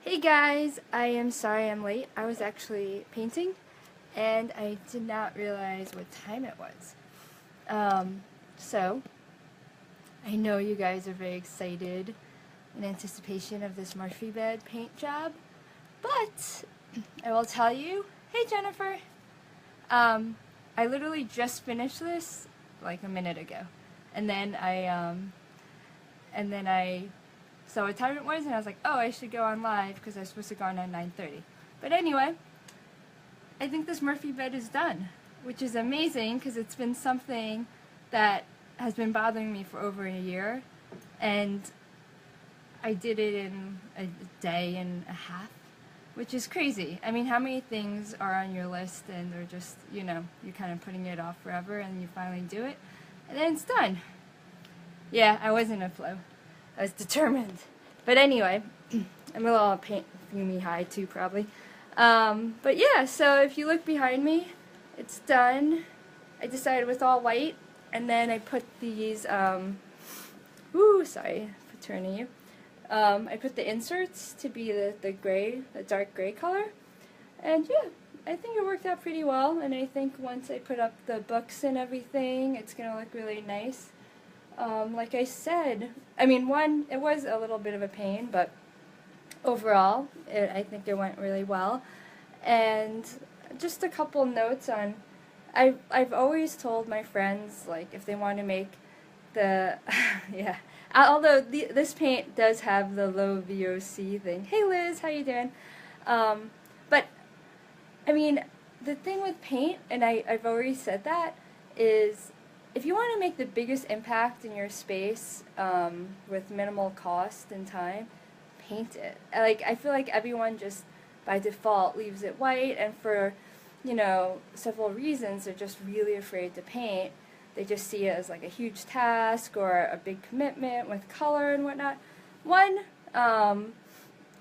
Hey guys, I am sorry I'm late. I was actually painting and I did not realize what time it was. So, I know you guys are very excited in anticipation of this Murphy bed paint job, but I will tell you, hey Jennifer, I literally just finished this like a minute ago, and then I saw what time it was, and I was like, oh, I should go on live because I was supposed to go on at 9:30. But anyway, I think this Murphy bed is done, which is amazing because it's been something that has been bothering me for over a year, and I did it in a day and a half, which is crazy. I mean, how many things are on your list and they're just, you know, you're kind of putting it off forever and you finally do it, and then it's done. Yeah, I was in a flow. I was determined. But anyway, I'm a little paint fumy high too, probably. But yeah, so if you look behind me, it's done. I decided with all white, and then I put these, sorry for turning you. I put the inserts to be the gray, the dark gray color. And yeah, I think it worked out pretty well, and I think once I put up the books and everything, it's going to look really nice. Like I said, I mean, it was a little bit of a pain, but overall, I think it went really well. And just a couple notes on, I've always told my friends, like, if they want to make the, yeah, although this paint does have the low VOC thing. Hey Liz, how you doing? But, I mean, the thing with paint, and I've already said that, is if you want to make the biggest impact in your space with minimal cost and time, paint it. Like, I feel like everyone just by default leaves it white, and for, you know, several reasons they're just really afraid to paint. They just see it as like a huge task or a big commitment with color and whatnot. One,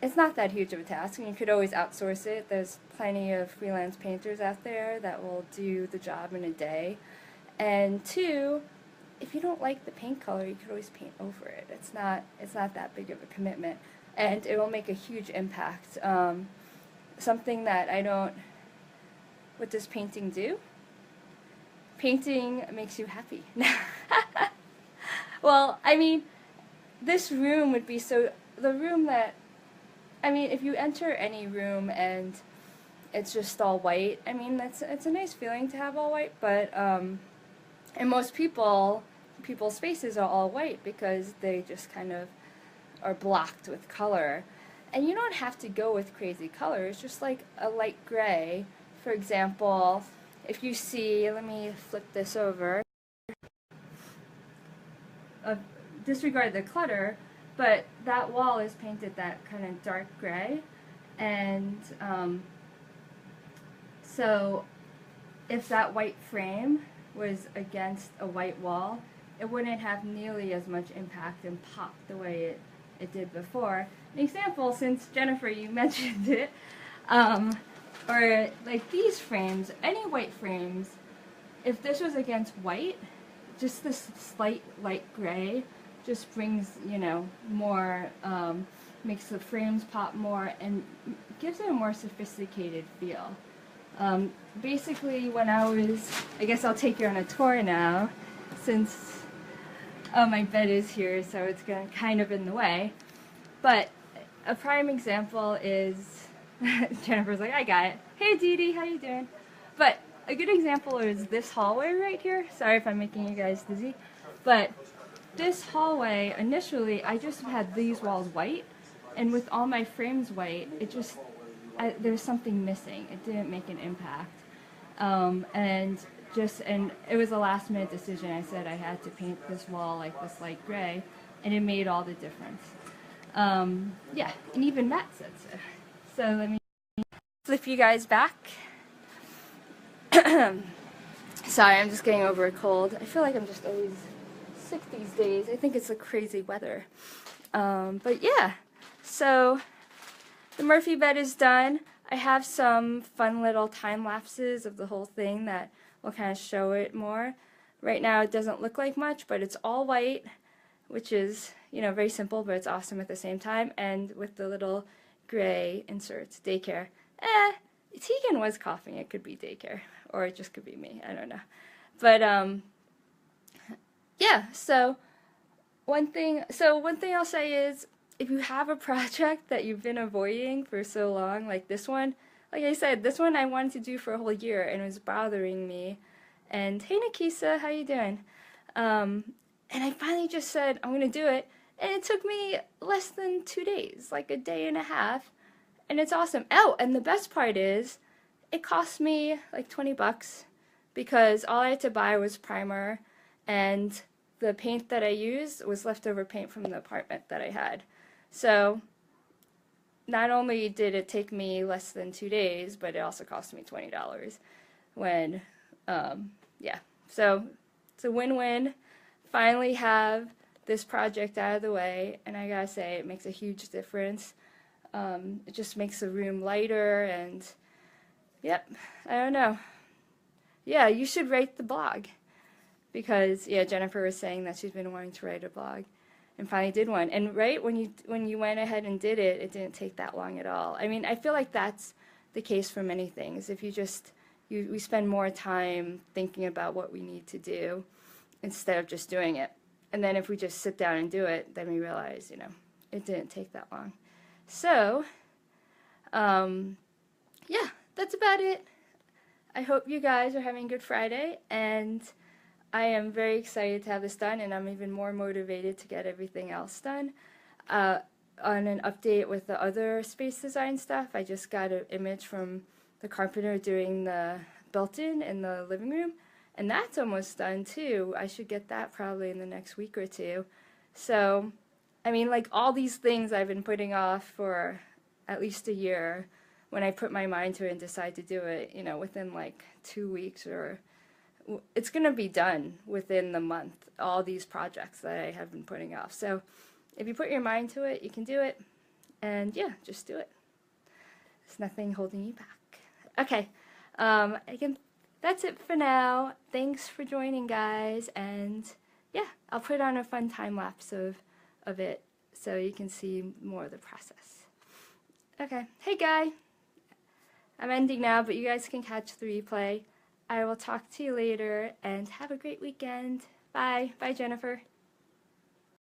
it's not that huge of a task, and you could always outsource it. There's plenty of freelance painters out there that will do the job in a day. And two, if you don't like the paint color, you could always paint over it. It's not that big of a commitment, and it will make a huge impact. Something that what does painting do? Painting makes you happy. Well, I mean, this room would be the room that, I mean, if you enter any room and it's just all white, I mean, it's a nice feeling to have all white, but, and most people's faces are all white because they just kind of are blocked with color. And you don't have to go with crazy colors, just like a light gray. For example, if you see, let me flip this over, disregard the clutter, but that wall is painted that kind of dark gray, and so if that white frame was against a white wall, it wouldn't have nearly as much impact and pop the way it did before. An example, since Jennifer, you mentioned it, or like these frames, any white frames, if this was against white, just this slight light gray just brings, you know, more, makes the frames pop more and gives it a more sophisticated feel. Basically, when I guess I'll take you on a tour now, since my bed is here, so it's kind of in the way. But a prime example is, Jennifer's like, I got it. Hey Dee Dee, how you doing? But a good example is this hallway right here. Sorry if I'm making you guys dizzy. But this hallway, initially, I just had these walls white, and with all my frames white, it just, there's something missing. It didn't make an impact. And it was a last minute decision. I said I had to paint this wall like this light gray, and it made all the difference. Yeah, and even Matt said so. So let me flip you guys back. Sorry, I'm just getting over a cold. I feel like I'm just always sick these days. I think it's the crazy weather. But yeah, so the Murphy bed is done. I have some fun little time lapses of the whole thing that will kind of show it more. Right now it doesn't look like much, but it's all white which is, very simple, but it's awesome at the same time. And with the little gray inserts, daycare. Tegan was coughing. It could be daycare, or it just could be me. I don't know. But yeah. So one thing I'll say is, if you have a project that you've been avoiding for so long, like this one, like I said, this one I wanted to do for a whole year, and it was bothering me. And hey, Nikisa, how you doing? And I finally just said I'm gonna do it, and it took me less than 2 days, like a day and a half, and it's awesome. Oh, and the best part is, it cost me like 20 bucks, because all I had to buy was primer, and the paint that I used was leftover paint from the apartment that I had. So not only did it take me less than 2 days, but it also cost me $20 when, yeah. So it's a win-win. Finally have this project out of the way, and I gotta say, it makes a huge difference. It just makes the room lighter, and yep, I don't know. Yeah, you should write the blog, because yeah, Jennifer was saying that she's been wanting to write a blog, and finally did one. And right when you went ahead and did it, it didn't take that long at all. I mean, I feel like that's the case for many things. If we spend more time thinking about what we need to do instead of just doing it. And then if we just sit down and do it, then we realize, it didn't take that long. So, yeah, that's about it. I hope you guys are having a good Friday, and I am very excited to have this done, and I'm even more motivated to get everything else done. On an update with the other space design stuff, I just got an image from the carpenter doing the built-in in the living room, and that's almost done too. I should get that probably in the next week or two. So, I mean, like, all these things I've been putting off for at least a year, when I put my mind to it and decide to do it, within like 2 weeks, or it's going to be done within the month, all these projects that I have been putting off. So if you put your mind to it, you can do it. And yeah, just do it. There's nothing holding you back. Okay, again, that's it for now. Thanks for joining, guys. And yeah, I'll put on a fun time lapse of it so you can see more of the process. Okay, hey guy. I'm ending now, but you guys can catch the replay. I will talk to you later, and have a great weekend. Bye. Bye, Jennifer.